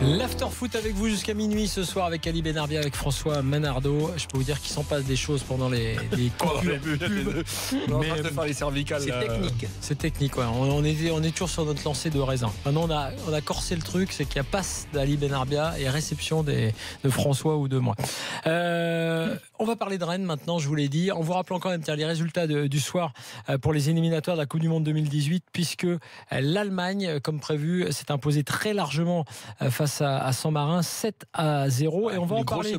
L'after-foot avec vous jusqu'à minuit ce soir avec Ali Benarbia, avec François Manardo. Je peux vous dire qu'il s'en passe des choses pendant les coupures pubs. On est en train de faire les cervicales. C'est technique. C'est technique, ouais. On est toujours sur notre lancée de raisin. Maintenant, on a corsé le truc, c'est qu'il y a passe d'Ali Benarbia et réception de François ou de moi. On va parler de Rennes maintenant, je vous l'ai dit. En vous rappelant quand même les résultats du soir pour les éliminatoires de la Coupe du Monde 2018, puisque l'Allemagne, comme prévu, s'est imposée très largement face à Saint-Marin, 7-0. Et on va en parler.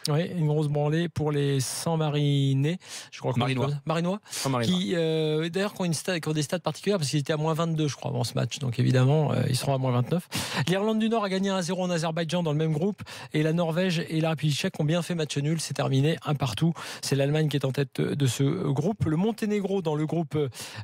Oui, une grosse branlée pour les Saint-Marinais. Je crois que Marinois. Qui, d'ailleurs, qui ont des stats particulières parce qu'ils étaient à moins 22, je crois, avant ce match. Donc, évidemment, ils seront à moins 29. L'Irlande du Nord a gagné 1-0 en Azerbaïdjan dans le même groupe. Et la Norvège et la République tchèque ont bien fait match nul. C'est terminé, un partout. C'est l'Allemagne qui est en tête de ce groupe. Le Monténégro, dans le groupe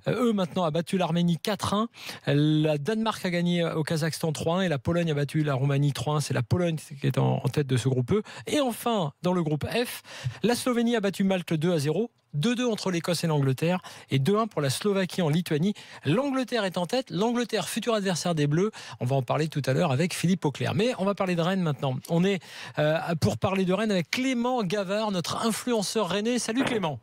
E, maintenant, a battu l'Arménie 4-1. La Danemark a gagné au Kazakhstan 3-1. Et la Pologne a battu la Roumanie 3-1. C'est la Pologne qui est en tête de ce groupe E. Et enfin, dans le groupe F, la Slovénie a battu Malte 2-0. 2-2 entre l'Écosse et l'Angleterre et 2-1 pour la Slovaquie en Lituanie. L'Angleterre est en tête. L'Angleterre, futur adversaire des Bleus. On va en parler tout à l'heure avec Philippe Auclair. Mais on va parler de Rennes maintenant. On est pour parler de Rennes avec Clément Gavard, notre influenceur rennais. Salut Clément.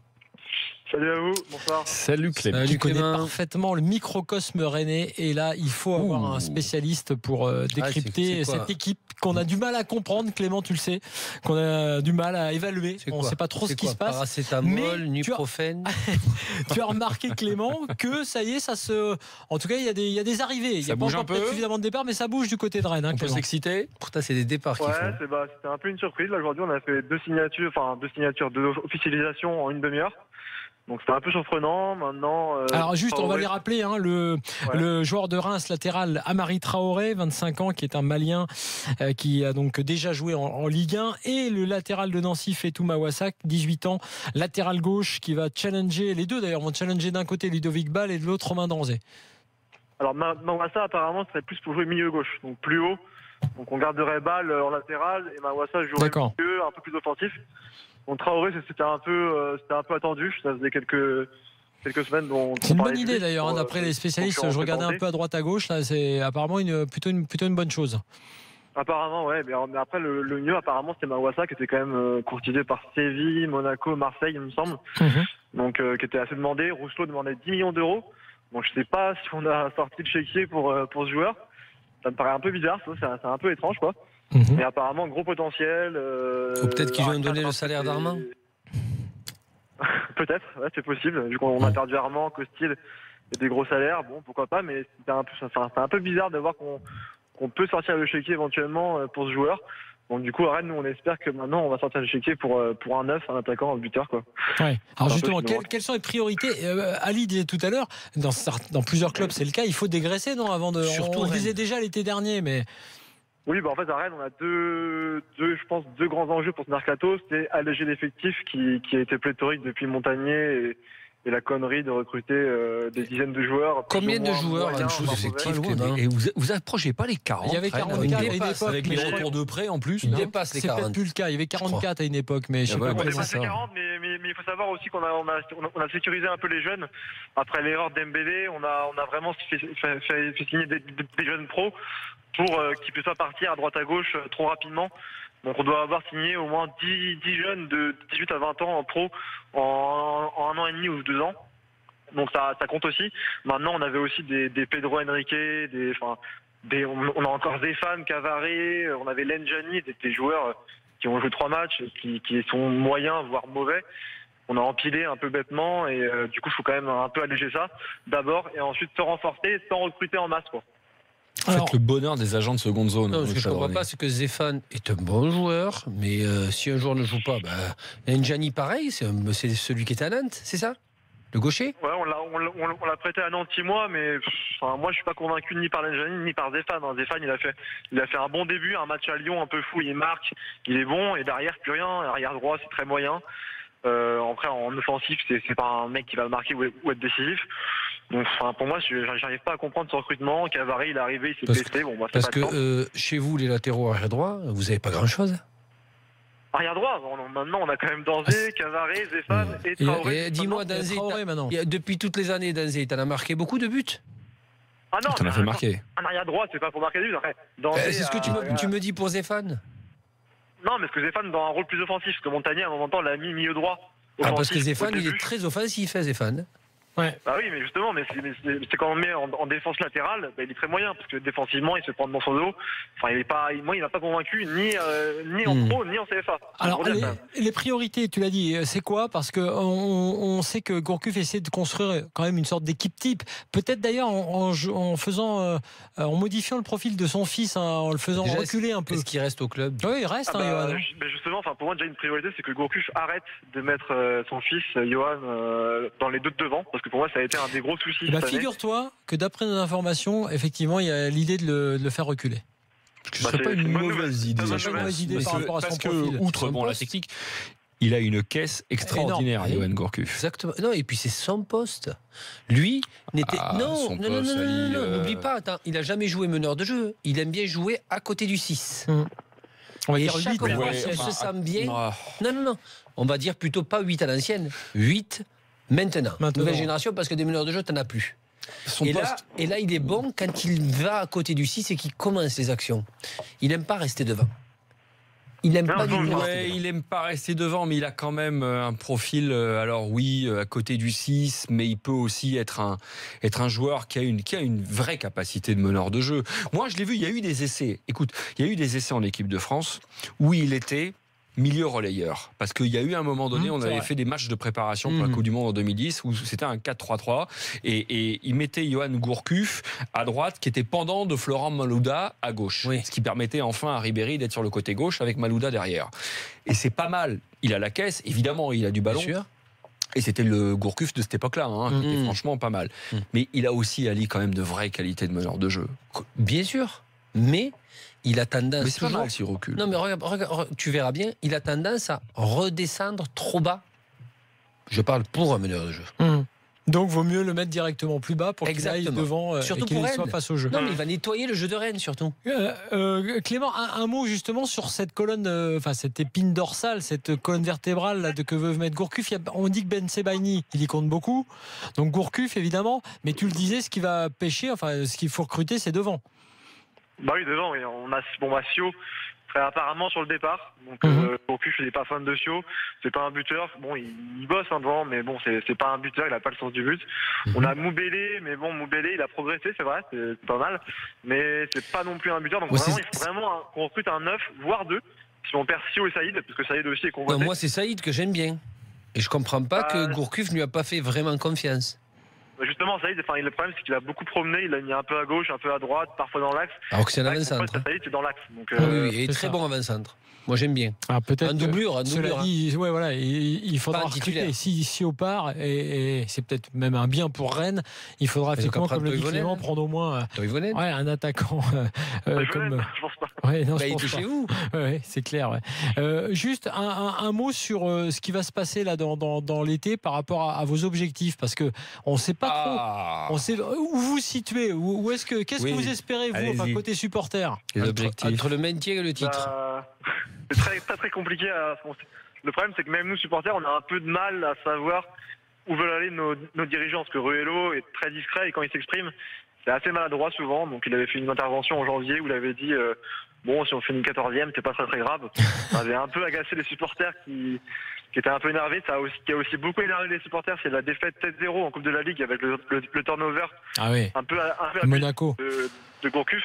Salut à vous, bonsoir. Salut Clément. Tu connais parfaitement le microcosme rennais et là il faut avoir un spécialiste pour décrypter cette équipe qu'on a du mal à comprendre. Clément, tu le sais, qu'on a du mal à évaluer. On ne sait pas trop ce qui se passe. Paracétamol, Nuprofen. Tu as remarqué Clément que ça y est, en tout cas il y a des arrivées. Il y a pas encore suffisamment de départ, mais ça bouge du côté de Rennes. On peut s'exciter. Pourtant c'est des départs qu'il faut. C'était un peu une surprise. Là aujourd'hui on a fait deux officialisations en une demi-heure. Donc c'était un peu surprenant. Maintenant. Alors juste, on va les rappeler. Le joueur de Reims latéral Amari Traoré, 25 ans, qui est un Malien qui a donc déjà joué en Ligue 1, et le latéral de Nancy Fetou Mawassak, 18 ans, latéral gauche, qui va challenger. Les deux d'ailleurs vont challenger d'un côté Ludovic Ball et de l'autre Romain Danzé. Alors Mawassa apparemment serait plus pour jouer milieu gauche, donc plus haut. Donc on garderait Ball en latéral et Mawassa jouerait milieu, un peu plus offensif. Donc Traoré, c'était un peu attendu. Ça faisait quelques semaines. C'est une bonne idée d'ailleurs. D'après les spécialistes, je regardais un peu à droite à gauche. Là, c'est apparemment plutôt une bonne chose. Apparemment, ouais. Mais après, le mieux, apparemment, c'était Mawassa, qui était quand même courtisé par Séville, Monaco, Marseille, il me semble. Donc, qui était assez demandé. Rousselot demandait 10 millions d'euros. Donc, je sais pas si on a sorti le chéquier pour ce joueur. Ça me paraît un peu bizarre. C'est un peu étrange, quoi. Mais apparemment, gros potentiel. Faut peut-être qu'ils vont donner le salaire d'Armand. Peut-être, ouais, c'est possible. Vu qu'on a perdu Armand, Costil et des gros salaires, bon, pourquoi pas. Mais c'est un peu bizarre de voir qu'on peut sortir le chéquier éventuellement pour ce joueur. Donc du coup, à Rennes, nous, on espère que maintenant, on va sortir le chéquier pour un neuf, un attaquant, un buteur, quoi. Ouais. Alors justement, quelles sont les priorités? Ali disait tout à l'heure, dans plusieurs clubs, c'est le cas. Il faut dégraisser, non? On le disait déjà l'été dernier, mais. Oui, en fait, à Rennes, on a deux grands enjeux pour ce mercato. C'est alléger l'effectif qui a été pléthorique depuis Montagnier et la connerie de recruter des dizaines de joueurs. Combien de joueurs en dessous d'effectif? Et vous approchez pas les 40. Il y avait 44 à une époque. Avec les retours de prêt en plus. Il dépasse les 40. C'est peut-être plus le cas. Il y avait 44 à une époque, mais je sais pas. On dépasse les 40, mais il faut savoir aussi qu'on a sécurisé un peu les jeunes. Après l'erreur d'Embélé, on a vraiment fait signer des jeunes pros pour qu'ils puissent pas partir à droite à gauche trop rapidement. Donc on doit avoir signé au moins 10 jeunes de 18 à 20 ans en pro en 1 an et demi ou 2 ans. Donc ça compte aussi. Maintenant on avait aussi des Pedro Henrique, on a encore Zéphane, Cavaré, on avait Lenjani, des joueurs qui ont joué 3 matchs, qui sont moyens voire mauvais. On a empilé un peu bêtement et du coup il faut quand même un peu alléger ça d'abord et ensuite se renforcer sans recruter en masse, quoi. Faites le bonheur des agents de seconde zone. Non, ce que je ne comprends pas, c'est que Zéphane est un bon joueur, mais si un joueur ne joue pas, Njani pareil, c'est celui qui est à Nantes, c'est ça? Le gaucher? Ouais, on l'a prêté à Nantes 6 mois, mais moi je suis pas convaincu ni par Njani ni par Zéphane. Zéphane, il a fait un bon début, un match à Lyon un peu fou, il marque, il est bon, et derrière plus rien, arrière droit c'est très moyen. Après en offensif, c'est pas un mec qui va marquer ou être décisif. Donc, pour moi, j'arrive pas à comprendre ce recrutement. Cavaré, il est arrivé, il s'est blessé. Parce que chez vous, les latéraux arrière droit, vous n'avez pas grand-chose. Arrière droit, maintenant, on a quand même Danzé, Cavaré, Zéphane et Traoré. Dis-moi, Danzé, depuis toutes les années, Danzé, t'en as marqué beaucoup de buts? Ah non, T'en as fait marquer. un arrière droit, c'est pas pour marquer des buts. Après, C'est ce que tu me dis pour Zéphane. Non, mais parce que Zéphane dans un rôle plus offensif, parce que Montagnier à un moment l'a mis milieu droit. Ah, parce que offensif, Zéphane, au il est début. très offensif, Zéphane. Ouais. Bah oui, mais justement, c'est quand on le met en défense latérale, bah, il est très moyen, parce que défensivement, il se prend dans son dos. Enfin, moi, il m'a pas convaincu, ni en pro, ni en CFA. Alors, les priorités, tu l'as dit, c'est quoi? Parce que on sait que Gourcuff essaie de construire quand même une sorte d'équipe type. Peut-être d'ailleurs en faisant, en modifiant le profil de son fils, hein, en le faisant Déjà, reculer un peu. Est-ce qu'il reste au club? Oui, il reste, Johan. Justement, pour moi, déjà une priorité, c'est que Gourcuff arrête de mettre son fils, Johan, dans les deux de devant, parce que pour moi, ça a été un des gros soucis. Figure-toi que d'après nos informations, effectivement, il y a l'idée de le faire reculer. Ce serait pas une mauvaise idée. C'est pas une mauvaise idée par rapport à son profil. Outre la technique, il a une caisse extraordinaire, Johan Gourcuff. Exactement. Non, et puis c'est son poste. Lui n'était. Non, n'oublie pas. Attends, il a jamais joué meneur de jeu. Il aime bien jouer à côté du 6. On va et dire chaque 8. fois, si elle se sent bien. Non. On va dire plutôt pas 8 à l'ancienne. 8 maintenant. Nouvelle génération, parce que des meneurs de jeu, t'en as plus. Et là, il est bon quand il va à côté du 6 et qu'il commence les actions. Il n'aime pas rester devant. Il n'aime pas il aime pas rester devant, mais il a quand même un profil, alors oui, à côté du 6, mais il peut aussi être un joueur qui a une vraie capacité de meneur de jeu. Moi, je l'ai vu, il y a eu des essais. Écoute, il y a eu des essais en équipe de France où il était milieu relayeur, parce qu'il y a eu un moment donné, on avait fait des matchs de préparation pour la Coupe du Monde en 2010 où c'était un 4-3-3 et il mettait Johan Gourcuff à droite qui était pendant de Florent Malouda à gauche, ce qui permettait enfin à Ribéry d'être sur le côté gauche avec Malouda derrière. Et c'est pas mal, il a la caisse, évidemment il a du ballon. Et c'était le Gourcuff de cette époque-là, qui était franchement pas mal. Mais il a aussi, Ali, quand même de vraies qualités de meneur de jeu. Bien sûr, mais il a tendance. Mais c'est pas mal s'il recule. Non, mais regarde, tu verras bien, il a tendance à redescendre trop bas. Je parle pour un meneur de jeu. Donc, vaut mieux le mettre directement plus bas pour qu'il aille devant surtout et qu'il pour soit face au jeu. Non, mais il va nettoyer le jeu de Rennes, surtout. Clément, un mot justement sur cette colonne, cette épine dorsale, cette colonne vertébrale là, que veut mettre Gourcuff. On dit que Ben Sebaini, il y compte beaucoup. Donc, Gourcuff, évidemment. Mais tu le disais, ce qui va pêcher, ce qu'il faut recruter, c'est devant. Bah oui, devant, oui. On a Sio serait apparemment sur le départ. Donc Gourcuff, je n'ai pas fan de Sio. C'est pas un buteur. Bon, il bosse devant, mais bon, c'est pas un buteur. Il a pas le sens du but. On a Moubélé, mais bon, Moubélé, il a progressé, c'est vrai, c'est pas mal. Mais c'est pas non plus un buteur. Donc il faut vraiment qu'on recrute un 9, voire 2. Si on perd Sio et Saïd, parce que Saïd aussi est convoité. Non, moi, c'est Saïd que j'aime bien. Et je comprends pas que Gourcuff ne lui a pas fait vraiment confiance. Justement, Saïd, le problème, c'est qu'il a beaucoup promené. Il a mis un peu à gauche, un peu à droite, parfois dans l'axe. Alors que c'est un avant-centre. Saïd, c'est dans l'axe. Donc, oui, il est très bon avant-centre. Moi, j'aime bien. Peut-être un doublure. Cela dit, il faudra recruter. Si au part, et c'est peut-être même un bien pour Rennes, il faudra effectivement, comme le dit Clément, prendre au moins un attaquant. Comme... Je pense pas. Ouais, non, il était chez vous. Ouais, c'est clair. Ouais. Juste un mot sur ce qui va se passer là dans l'été par rapport à vos objectifs, parce que on sait pas trop. On sait où vous situez. Où est-ce que qu'est-ce que vous espérez vous, côté supporter? Les objectifs entre le maintien et le titre. C'est très compliqué. Le problème, c'est que même nous, supporters, on a un peu de mal à savoir où veulent aller nos dirigeants. Parce que Ruello est très discret et quand il s'exprime, c'est assez maladroit souvent. Donc il avait fait une intervention en janvier où il avait dit bon, si on finit 14e, c'est pas très grave. Ça avait un peu agacé les supporters qui étaient un peu énervés. Qui a aussi beaucoup énervé les supporters, c'est la défaite 7-0 en Coupe de la Ligue avec le turnover un peu à Monaco de Gourcuff.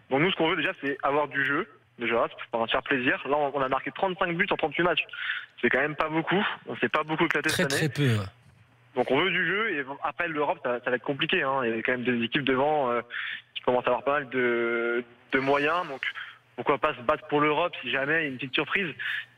Donc nous, ce qu'on veut déjà, c'est avoir du jeu. Déjà, pour en faire plaisir. Là, on a marqué 35 buts en 38 matchs. C'est quand même pas beaucoup. On s'est pas beaucoup éclaté cette année. Très peu. Donc on veut du jeu et après l'Europe, ça va être compliqué. Il y a quand même des équipes devant qui commencent à avoir pas mal de moyens. Donc pourquoi pas se battre pour l'Europe si jamais il y a une petite surprise.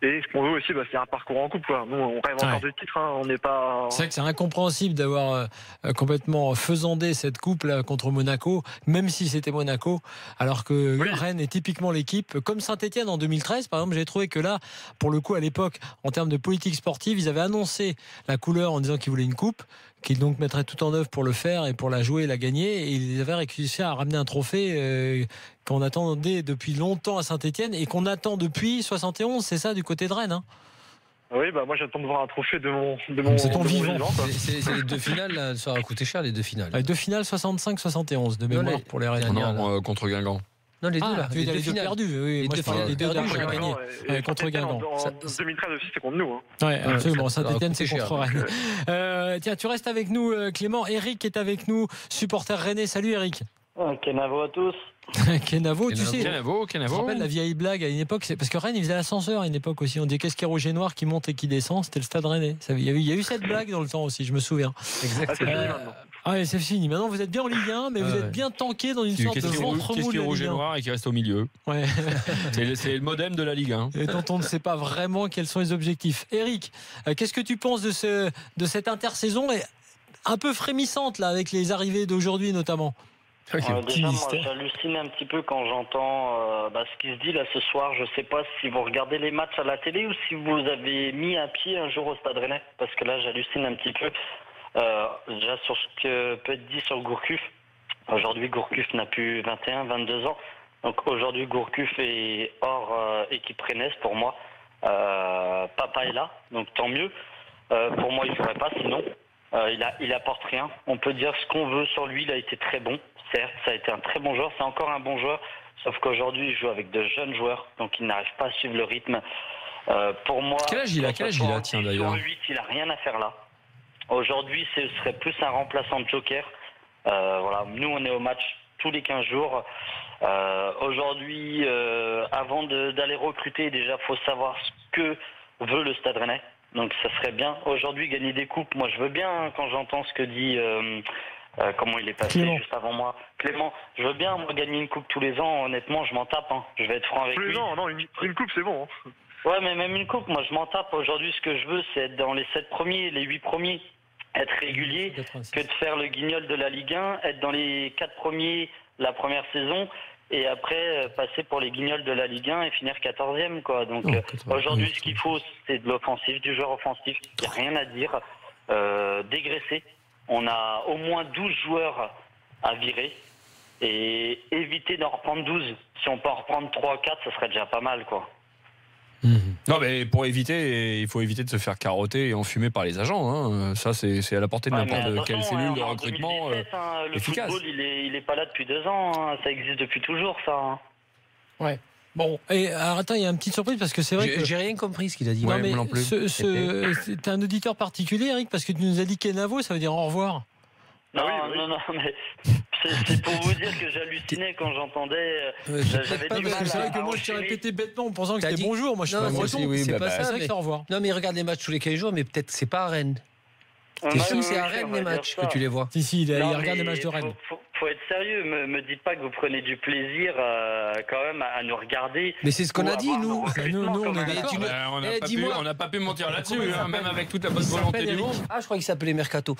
Et ce qu'on veut aussi, c'est un parcours en coupe. Nous, on rêve encore de titres. On n'est pas. C'est vrai que c'est incompréhensible d'avoir complètement faisandé cette coupe là contre Monaco, même si c'était Monaco, alors que Rennes est typiquement l'équipe. Comme Saint-Etienne en 2013, par exemple, j'ai trouvé que là, pour le coup, à l'époque, en termes de politique sportive, ils avaient annoncé la couleur en disant qu'ils voulaient une coupe, qu'ils donc mettraient tout en œuvre pour le faire et pour la jouer et la gagner. Et ils avaient réussi à ramener un trophée qu'on attendait depuis longtemps à Saint-Etienne et qu'on attend depuis 71, c'est ça, du côté de Rennes. Oui, moi j'attends de voir un trophée de mon c'est ton vivant. C'est les 2 finales, là, ça aura coûté cher les 2 finales. Les 2 finales 65-71 de mémoire pour les Rennes. Non, contre Guingamp. Non, les deux là. Les deux perdus. Oui, moi je parlais des 2 derniers gagnés contre Guingamp. En 2013 aussi, c'est contre nous. Oui, absolument. Saint-Etienne, c'est contre Rennes. Tiens, tu restes avec nous, Clément. Eric est avec nous, supporter rennais. Salut Eric. Kenavo à tous. Kenavo, tu sais. Kenavo. Je me rappelle la vieille blague à une époque, c'est parce que Rennes, il faisait l'ascenseur à une époque aussi. On disait qu'est-ce qu'il y a Rouge et Noir qui monte et qui descend, c'était le Stade Rennais. Il y a eu cette blague dans le temps aussi, je me souviens. Exactement. C'est fini. Maintenant, vous êtes bien en Ligue 1, mais vous êtes bien tanké dans une sorte de ventre mou. Qu'est-ce qui est Rouge et Noir et qui reste au milieu? Ouais. C'est le modem de la Ligue 1. Et dont on ne sait pas vraiment quels sont les objectifs. Eric, qu'est-ce que tu penses de cette intersaison un peu frémissante là, avec les arrivées d'aujourd'hui notamment? Déjà, moi, j'hallucine un petit peu quand j'entends ce qui se dit là ce soir. Je sais pas si vous regardez les matchs à la télé ou si vous avez mis un pied un jour au Stade Rennais, parce que là, j'hallucine un petit peu. Déjà sur ce que peut être dit sur Gourcuff. Aujourd'hui, Gourcuff n'a plus 21, 22 ans. Donc aujourd'hui, Gourcuff est hors équipe rennaise pour moi. Papa est là, donc tant mieux. Pour moi, il ne jouerait pas sinon. Il apporte rien. On peut dire ce qu'on veut sur lui. Il a été très bon. Certes, ça a été un très bon joueur. C'est encore un bon joueur. Sauf qu'aujourd'hui, il joue avec de jeunes joueurs. Donc, il n'arrive pas à suivre le rythme. Pour moi... Quel âge il a, tiens, d'ailleurs 8, il n'a rien à faire là. Aujourd'hui, ce serait plus un remplaçant de Joker. Voilà. Nous, on est au match tous les 15 jours. Aujourd'hui, avant d'aller recruter, déjà, il faut savoir ce que veut le Stade Rennais. Donc ça serait bien. Aujourd'hui, gagner des coupes, moi je veux bien quand j'entends ce que dit, comment il est passé Clément. Juste avant moi. Clément, je veux bien moi gagner une coupe tous les ans, honnêtement, je m'en tape. Je vais être franc avec lui. Tous les ans, non, une coupe c'est bon. Ouais, mais même une coupe, moi je m'en tape. Aujourd'hui, ce que je veux, c'est être dans les 7 premiers, les 8 premiers, être régulier, que de faire le guignol de la Ligue 1, être dans les 4 premiers la première saison, et après passer pour les guignols de la Ligue 1 et finir 14e, quoi. Donc aujourd'hui, ce qu'il faut, c'est de l'offensif, du joueur offensif. Il n'y a rien à dire. Dégraisser. On a au moins 12 joueurs à virer et éviter d'en reprendre 12. Si on peut en reprendre 3 4, ça serait déjà pas mal, quoi. Non, mais pour éviter, il faut éviter de se faire carotter et enfumer par les agents. Ça, c'est à la portée de n'importe quelle cellule de recrutement 2017, le efficace. football, il est pas là depuis 2 ans. Ça existe depuis toujours, ça. Ouais. Bon, et alors attends, il y a une petite surprise parce que c'est vrai que j'ai rien compris ce qu'il a dit. Non, mais c'est un auditeur particulier, Eric, parce que tu nous as dit Kenavo, ça veut dire au revoir. Non, mais c'est pour vous dire que j'hallucinais quand j'entendais. J'avais dit parce que c'est vrai que moi je t'ai répété bêtement en pensant que c'était bonjour. Moi je suis pas breton. C'est pas ça. C'est vrai que c'est au revoir. Non, mais regarde les matchs tous les 15 jours, mais peut-être c'est pas à Rennes. T'es sûr que c'est à Rennes les matchs que tu les vois? Si, il regarde les matchs de Rennes. Faut être sérieux, me dites pas que vous prenez du plaisir quand même à nous regarder. Mais c'est ce qu'on a dit, nous. On n'a pas pu mentir là-dessus, même avec toute la bonne volonté du monde. Ah, je crois qu'il s'appelait Mercato.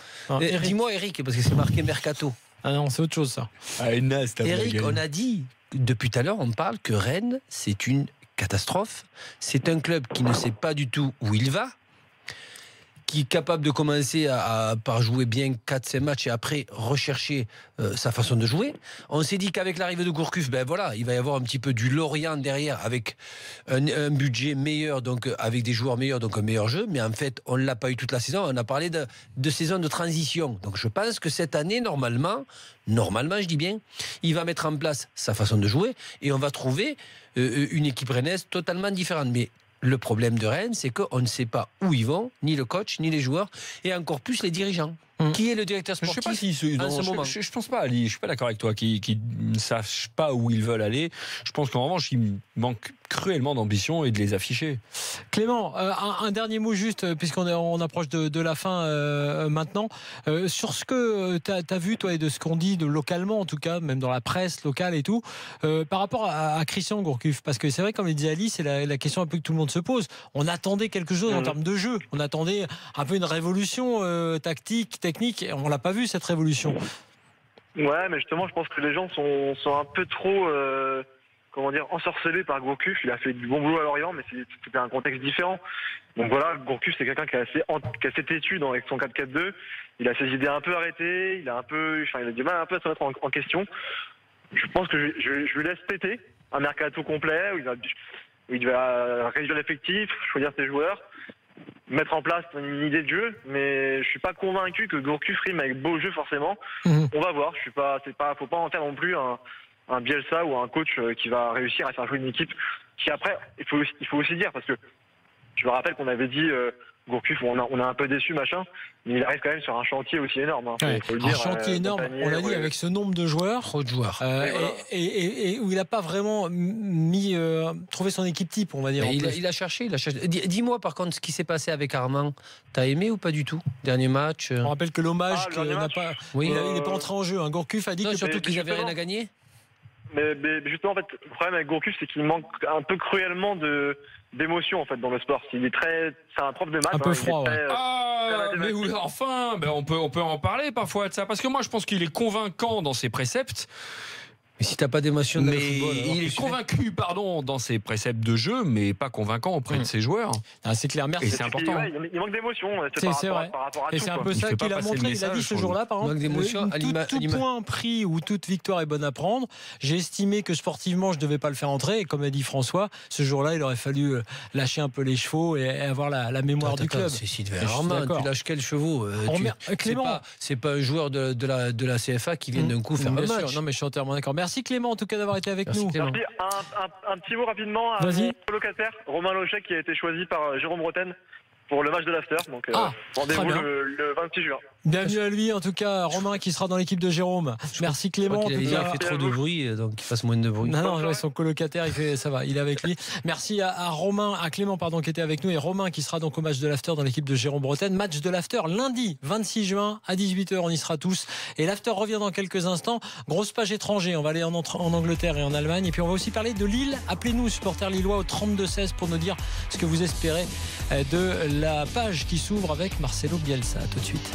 Dis-moi, Eric, parce que c'est marqué Mercato. Ah non, c'est autre chose, ça. Eric, on a dit, depuis tout à l'heure, on parle que Rennes, c'est une catastrophe. C'est un club qui ne sait pas du tout où il va, qui est capable de commencer par jouer bien 4-5 matchs et après rechercher sa façon de jouer. On s'est dit qu'avec l'arrivée de Gourcuff, il va y avoir un petit peu du Lorient derrière avec un budget meilleur, donc avec des joueurs meilleurs, donc un meilleur jeu. Mais en fait, on ne l'a pas eu toute la saison. On a parlé de saison de transition. Donc je pense que cette année, normalement, je dis bien, il va mettre en place sa façon de jouer et on va trouver une équipe rennaise totalement différente. Mais le problème de Rennes, c'est qu'on ne sait pas où ils vont, ni le coach, ni les joueurs, et encore plus les dirigeants. Qui est le directeur sportif? Je sais pas je pense pas, Ali. Je suis pas d'accord avec toi qui ne sachent pas où ils veulent aller. Je pense qu'en revanche, il manque cruellement d'ambition et de les afficher. Clément, un dernier mot juste, puisqu'on approche de la fin maintenant. Sur ce que tu as vu, toi, et de ce qu'on dit localement, en tout cas, même dans la presse locale et tout, par rapport à Christian Gourcuff, parce que c'est vrai, comme il disait Ali, c'est la question un peu que tout le monde se pose. On attendait quelque chose en termes de jeu. On attendait un peu une révolution tactique, technique, et on l'a pas vu, cette révolution. Ouais, mais justement, je pense que les gens sont un peu trop... ensorcelé par Gourcuff. Il a fait du bon boulot à Lorient, mais c'était un contexte différent. Donc voilà, Gourcuff, c'est quelqu'un qui est assez têtu avec son 4-4-2. Il a ses idées un peu arrêtées, il a du mal un peu à se mettre en question. Je pense que je lui laisse péter un mercato complet où il va réduire l'effectif, choisir ses joueurs. mettre en place une idée de jeu, mais je suis pas convaincu que Gourcuff rime avec beau jeu forcément. On va voir. Faut pas en faire non plus un Bielsa ou un coach qui va réussir à faire jouer une équipe qui après, il faut aussi dire, parce que je me rappelle qu'on avait dit Gourcuff, on a un peu déçu machin, mais il arrive quand même sur un chantier aussi énorme. Faut le dire, chantier énorme, on l'a dit, avec ce nombre de joueurs, trop de joueurs, et où il n'a pas vraiment trouvé son équipe type, on va dire. Il a cherché. Dis-moi par contre ce qui s'est passé avec Armand. T'as aimé ou pas du tout dernier match? On rappelle que l'hommage n'a pas, il n'est pas entré en jeu. Gourcuff a dit que surtout qu'ils n'avaient rien à gagner. Mais justement, en fait, le problème avec Gourcuff, c'est qu'il manque un peu cruellement d'émotion en fait dans le sport. C'est un prof de maths. Un peu froid. Mais enfin, on peut en parler parfois de ça, parce que moi je pense qu'il est convaincant dans ses préceptes. Mais si t'as pas d'émotion dans le football, il est convaincu, dans ses préceptes de jeu, mais pas convaincant auprès de ses joueurs. C'est clair, merci. Et c'est important. Il manque d'émotion. C'est vrai. Par rapport à et c'est un peu ça qu'il a montré. Il a dit ce jour-là, par exemple, tout point pris ou toute victoire est bonne à prendre. J'ai estimé que sportivement, je devais pas le faire entrer. Et comme a dit François, ce jour-là, il aurait fallu lâcher un peu les chevaux et avoir la mémoire du club. C'est Sylvain Armand. Tu lâches quels chevaux? Clément, c'est pas un joueur de la CFA qui vient d'un coup faire un match. Non, mais je suis entièrement d'accord. Merci Clément en tout cas d'avoir été avec nous. Merci. Un petit mot rapidement à mon colocataire Romain Lochet qui a été choisi par Jérôme Bretagne pour le match de l'After. Donc rendez-vous le 26 juin. Bienvenue à lui, en tout cas, Romain qui sera dans l'équipe de Jérôme. Merci Clément. Il a fait trop de bruit, donc il fasse moins de bruit. Non, son colocataire, ça va, il est avec lui. Merci à Clément, qui était avec nous, et Romain qui sera donc au match de l'After dans l'équipe de Jérôme Bretagne. Match de l'After lundi 26 juin à 18h, on y sera tous. Et l'After revient dans quelques instants. Grosse page étranger, on va aller en Angleterre et en Allemagne. Et puis on va aussi parler de Lille. Appelez-nous, supporters lillois, au 32-16 pour nous dire ce que vous espérez de la page qui s'ouvre avec Marcelo Bielsa. À tout de suite.